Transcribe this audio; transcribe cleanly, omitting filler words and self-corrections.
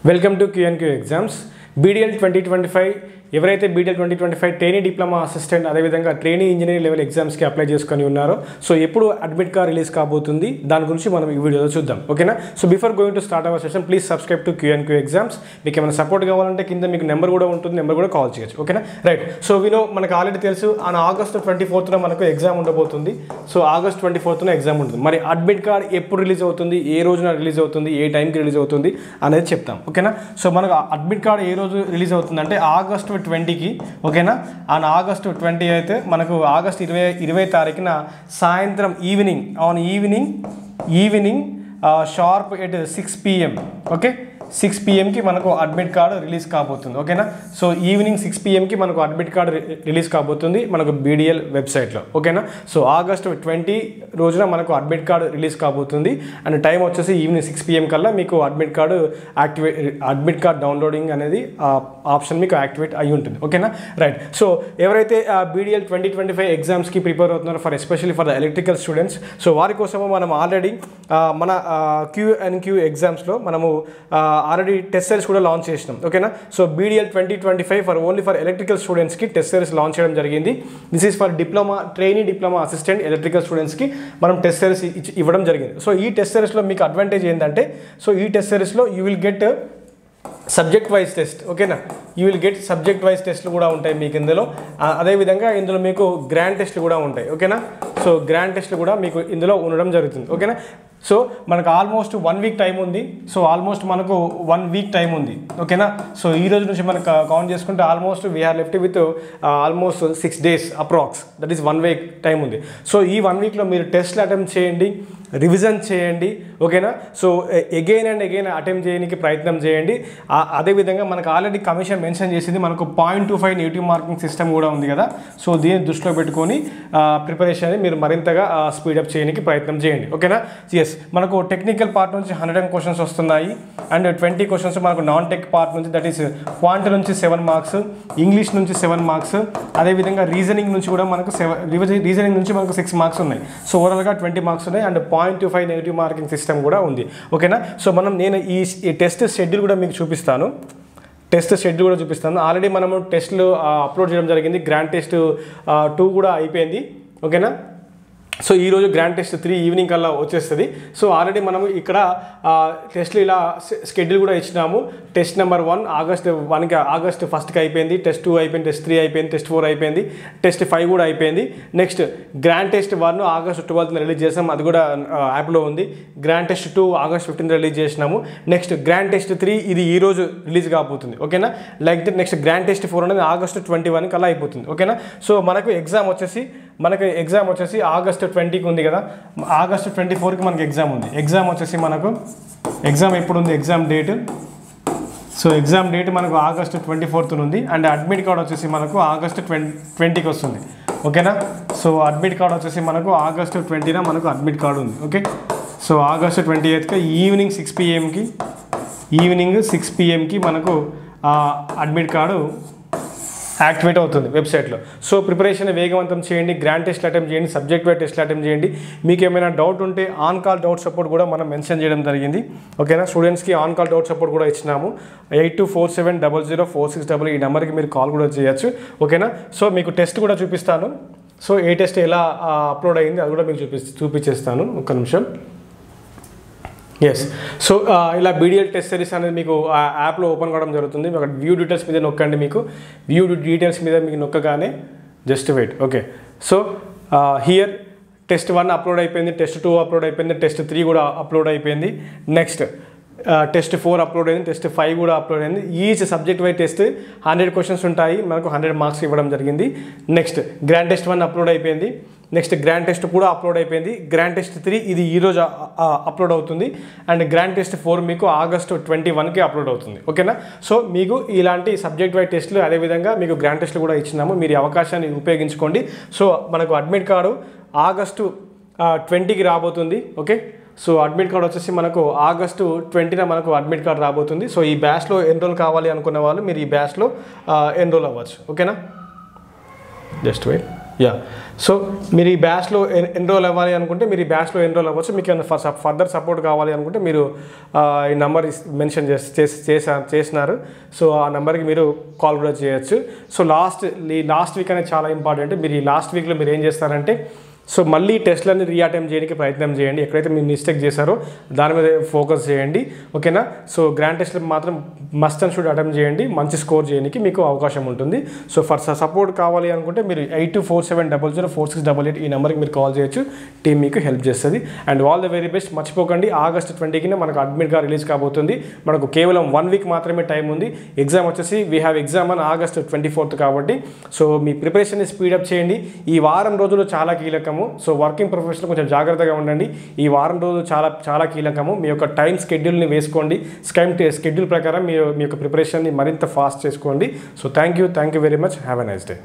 Welcome to Q&Q exams BDL 2025 ఎవరైతే BDL 2025 trainee diploma assistant అదేవిధంగా trainee engineering level ఎగ్జామ్స్కి apply చేసుకొని ఉన్నారో సో ఎప్పుడు అడ్మిట్ కార్డ్ రిలీజ్ కాబోతుంది దాని గురించి మనం ఈ వీడియోలో చూద్దాం ఓకేనా. So before going to start our session please subscribe to Q&Q exams. మీకు ఏమైనా సపోర్ట్ కావాలంటే కింద మీకు నెంబర్ కూడా ఉంటుంది, నెంబర్ కూడా కాల్ చేయొచ్చు ఓకేనా. రైట్, సో మనకు ఆల్రెడీ తెలుసు ఆగస్ట్ 24న మనకు ఎగ్జామ్ ఉండబోతుంది. సో ఆగస్ట్ 24న ఎగ్జామ్ ఉంటుంది. మరి అడ్మిట్ కార్డ్ ఎప్పుడు రిలీజ్ అవుతుంది, ఏ రోజున రిలీజ్ అవుతుంది, ఏ టైంకి రిలీజ్ అవుతుంది అనేది చెప్తాం ఓకేనా. సో మనకు అడ్మిట్ కార్డ్ ఏ రోజు రిలీజ్ అవుతుంది అంటే ఆగస్ట్ 20కి ఓకేనా. ఆగస్ట్ 20 అయితే మనకు ఆగస్ట్ 20 తారీఖున సాయంత్రం evening sharp at 6 PM okay. 6 PMకి మనకు అడ్మిట్ కార్డు రిలీజ్ కాబోతుంది ఓకేనా. సో ఈవినింగ్ 6 PMకి మనకు అడ్మిట్ కార్డు రిలీజ్ కాబోతుంది మనకు BDL వెబ్సైట్లో ఓకేనా. సో ఆగస్ట్ 20 రోజున మనకు అడ్మిట్ కార్డు రిలీజ్ కాబోతుంది అండ్ టైం వచ్చేసి ఈవినింగ్ 6 PM కల్లా మీకు అడ్మిట్ కార్డ్ డౌన్లోడింగ్ అనేది ఆప్షన్ మీకు యాక్టివేట్ అయి ఉంటుంది ఓకేనా. రైట్, సో ఎవరైతే BDL 2025 ఎగ్జామ్స్కి ప్రిపేర్ అవుతున్నారో especially for the electrical students, so వారి కోసము మనం ఆల్రెడీ మన Q&Q ఎగ్జామ్స్లో మనము ఆల్రెడీ టెస్ట్ సిరీస్ కూడా లాంచ్ చేసినాం ఓకేనా. So BDL 2025 only for electrical స్టూడెంట్స్కి టెస్ట్ సిరీస్ లాంచ్ చేయడం జరిగింది. This is for trainee diploma assistant electrical స్టూడెంట్స్కి మనం టెస్ట్ సిరీస్ ఇవ్వడం జరిగింది. సో ఈ టెస్ట్ సిరీస్లో మీకు అడ్వాంటేజ్ ఏంటంటే సో ఈ టెస్ట్ సిరీస్లో you will get subject wise test ఓకేనా. You will get subject wise టెస్ట్లు కూడా ఉంటాయి మీకు ఇందులో. అదేవిధంగా ఇందులో మీకు గ్రాండ్ టెస్ట్లు కూడా ఉంటాయి ఓకేనా. సో గ్రాండ్ టెస్ట్లు కూడా మీకు ఇందులో ఉండడం జరుగుతుంది ఓకేనా. సో మనకు ఆల్మోస్ట్ 1 వీక్ టైం ఉంది. సో ఆల్మోస్ట్ మనకు 1 వీక్ టైం ఉంది ఓకేనా. సో ఈ రోజు నుంచి మనకు కౌంట్ చేసుకుంటే almost we're left with almost 6 days approx, that is 1 week time ఉంది. సో ఈ 1 వీక్లో మీరు టెస్ట్లు అటెంప్ట్ చేయండి, రివిజన్ చేయండి ఓకేనా. So again and again attempt చేయడానికి ప్రయత్నం చేయండి. అదేవిధంగా మనకు ఆల్రెడీ కమిషన్ మెన్షన్ చేసింది మనకు 0.25 నెగిటివ్ మార్కింగ్ సిస్టమ్ కూడా ఉంది కదా. సో దీన్ని దృష్టిలో పెట్టుకొని ప్రిపరేషన్ మీరు మరింతగా స్పీడప్ చేయడానికి ప్రయత్నం చేయండి ఓకేనా. ఎస్, మనకు టెక్నికల్ పార్ట్ నుంచి 100 క్వశ్చన్స్ వస్తున్నాయి అండ్ 20 క్వశ్చన్స్ మనకు నాన్ టెక్ పార్ట్ నుంచి, దట్ ఈస్ క్వాంట్ నుంచి 7 మార్క్స్, ఇంగ్లీష్ నుంచి 7 మార్క్స్, అదేవిధంగా రీజనింగ్ నుంచి కూడా మనకు రీజనింగ్ నుంచి మనకు 6 మార్క్స్ ఉన్నాయి. సో ఓవరాల్గా 20 మార్క్స్ ఉన్నాయి అండ్ 0.25 నెగిటివ్ మార్కింగ్ సిస్టమ్ కూడా ఉంది ఓకేనా. సో నేను ఈ టెస్ట్ షెడ్యూల్ కూడా మీకు చూపిస్తాను. ఆల్రెడీ మనము టెస్ట్లు అప్లోడ్ చేయడం జరిగింది. గ్రాండ్ టెస్ట్ 2 కూడా అయిపోయింది ఓకేనా. సో ఈరోజు గ్రాండ్ టెస్ట్ 3 ఈవినింగ్ కల్లా వచ్చేస్తుంది. సో ఆల్రెడీ మనము ఇక్కడ టెస్ట్లు ఇలా షెడ్యూల్ కూడా ఇచ్చినాము. టెస్ట్ నెంబర్ 1 ఆగస్ట్ 1కి అయిపోయింది, టెస్ట్ 2 అయిపోయింది, టెస్ట్ 3 అయిపోయింది, టెస్ట్ 4 అయిపోయింది, టెస్ట్ 5 కూడా అయిపోయింది. నెక్స్ట్ గ్రాండ్ టెస్ట్ 1 ఆగస్ట్ 12న రిలీజ్ చేసాం, అది కూడా యాప్లో ఉంది. గ్రాండ్ టెస్ట్ 2 ఆగస్ట్ 15న రిలీజ్ చేసినాము. నెక్స్ట్ గ్రాండ్ టెస్ట్ 3 ఇది ఈరోజు రిలీజ్ కాబోతుంది ఓకేనా. Like that next grand test 4 అనేది ఆగస్ట్ 21 కల్లా అయిపోతుంది ఓకేనా. సో మనకు ఎగ్జామ్ వచ్చేసి ఆగస్ట్ 20కి ఉంది కదా, ఆగస్ట్ 24కి మనకి ఎగ్జామ్ ఉంది. ఎగ్జామ్ వచ్చేసి మనకు ఎప్పుడు ఉంది exam date? So exam date మనకు ఆగస్ట్ 24th ఉంది అండ్ అడ్మిట్ కార్డ్ వచ్చేసి మనకు ఆగస్ట్ 20కి వస్తుంది ఓకేనా. సో అడ్మిట్ కార్డ్ వచ్చేసి మనకు ఆగస్ట్ 20న మనకు అడ్మిట్ కార్డ్ ఉంది ఓకే. సో ఆగస్ట్ 28కి ఈవినింగ్ 6 PM మనకు అడ్మిట్ కార్డు యాక్టివేట్ అవుతుంది వెబ్సైట్లో. సో ప్రిపరేషన్ వేగవంతం చేయండి, గ్రాండ్ టెస్ట్లు అటెంప్ట్ చేయండి, సబ్జెక్ట్ వైజ్ టెస్ట్లు అటెంప్ట్ చేయండి. మీకు ఏమైనా డౌట్ ఉంటే ఆన్ కాల్ డౌట్ సపోర్ట్ కూడా మనం మెన్షన్ చేయడం జరిగింది ఓకేనా. స్టూడెంట్స్కి ఆన్ కాల్ డౌట్ సపోర్ట్ కూడా ఇచ్చినాము. 8247004600 ఈ నెంబర్కి మీరు కాల్ కూడా చేయొచ్చు ఓకేనా. సో మీకు టెస్ట్ కూడా చూపిస్తాను. సో ఏ టెస్ట్ ఎలా అప్లోడ్ అయ్యింది అది కూడా మీకు చూపించేస్తాను ఒక్క నిమిషం. ఎస్, సో ఇలా BDL టెస్ట్ సిరీస్ అనేది మీకు యాప్లో ఓపెన్ కావడం జరుగుతుంది. అక్కడ వ్యూ డీటెయిల్స్ మీద నొక్కండి. మీకు వ్యూ డీటెయిల్స్ మీద మీకు నొక్కగానే just wait okay. So here test 1 upload అయిపోయింది, టెస్ట్ 2 అప్లోడ్ అయిపోయింది, టెస్ట్ 3 కూడా అప్లోడ్ అయిపోయింది. నెక్స్ట్ టెస్ట్ 4 అప్లోడ్ అయింది, టెస్ట్ 5 కూడా అప్లోడ్ అయింది. Each subject wise test 100 questions ఉంటాయి, మనకు 100 మార్క్స్ ఇవ్వడం జరిగింది. నెక్స్ట్ గ్రాండ్ టెస్ట్ 1 అప్లోడ్ అయిపోయింది, నెక్స్ట్ గ్రాండ్ టెస్ట్ కూడా అప్లోడ్ అయిపోయింది. గ్రాండ్ టెస్ట్ 3 ఇది ఈరోజు అప్లోడ్ అవుతుంది అండ్ గ్రాండ్ టెస్ట్ 4 మీకు ఆగస్ట్ 21కి అప్లోడ్ అవుతుంది ఓకేనా. సో మీకు ఇలాంటి సబ్జెక్ట్ వైజ్ టెస్ట్లు అదేవిధంగా మీకు గ్రాండ్ టెస్ట్లు కూడా ఇచ్చినాము. మీరు ఈ అవకాశాన్ని ఉపయోగించుకోండి. సో మనకు అడ్మిట్ కార్డు ఆగస్టు 20కి రాబోతుంది ఓకే. సో అడ్మిట్ కార్డ్ వచ్చేసి మనకు ఆగస్టు 20న మనకు అడ్మిట్ కార్డ్ రాబోతుంది. సో ఈ బ్యాచ్లో ఎన్రోల్ కావాలి అనుకునే వాళ్ళు మీరు ఈ బ్యాచ్లో ఎన్రోల్ అవ్వచ్చు ఓకేనా. Just wait. యా, సో మీరు ఈ బ్యాచ్లో ఎన్రోల్ అవ్వాలి అనుకుంటే మీరు ఈ బ్యాచ్లో ఎన్రోల్ అవ్వచ్చు. మీకు ఏమైనా ఫర్దర్ సపోర్ట్ కావాలి అనుకుంటే మీరు ఈ నెంబర్ మెన్షన్ చేసినారు. సో ఆ నెంబర్కి మీరు కాల్ కూడా చేయొచ్చు. సో లాస్ట్ వీక్ అనేది చాలా ఇంపార్టెంట్. మీరు ఈ లాస్ట్ వీక్లో మీరు ఏం చేస్తారంటే, సో మళ్ళీ టెస్ట్లన్నీ రీఅటెంప్ట్ చేయడానికి ప్రయత్నం చేయండి. ఎక్కడైతే మీరు మిస్టేక్ చేశారో దాని మీద ఫోకస్ చేయండి, ఓకేనా. సో గ్రాండ్ టెస్ట్లు మాత్రం మస్ట్ అండ్ షుడ్ అటెంప్ట్ చేయండి. మంచి స్కోర్ చేయడానికి మీకు అవకాశం ఉంటుంది. సో ఫర్ సపోర్ట్ కావాలి అనుకుంటే మీరు 8247004688 ఈ నెంబర్కి మీరు కాల్ చేయొచ్చు. టీం మీకు హెల్ప్ చేస్తుంది. And all the very best. మర్చిపోకండి, ఆగస్ట్ 20కి మనకు అడ్మిట్గా రిలీజ్ కాబోతుంది. మనకు కేవలం 1 వీక్ మాత్రమే టైం ఉంది. ఎగ్జామ్ వచ్చేసి we have exam on August 24th కాబట్టి సో మీ ప్రిపరేషన్ని స్పీడప్ చేయండి. ఈ వారం రోజులు చాలా కీలకం. సో వర్కింగ్ ప్రొఫెషనల్ కొంచెం జాగ్రత్తగా ఉండండి. ఈ వారం రోజులు చాలా కీలకము. మీ యొక్క టైం స్కెడ్యూల్ని వేసుకోండి. స్కెడ్యూల్ ప్రకారం మీ యొక్క ప్రిపరేషన్ని మరింత ఫాస్ట్ చేసుకోండి. So thank you very much. Have a nice day.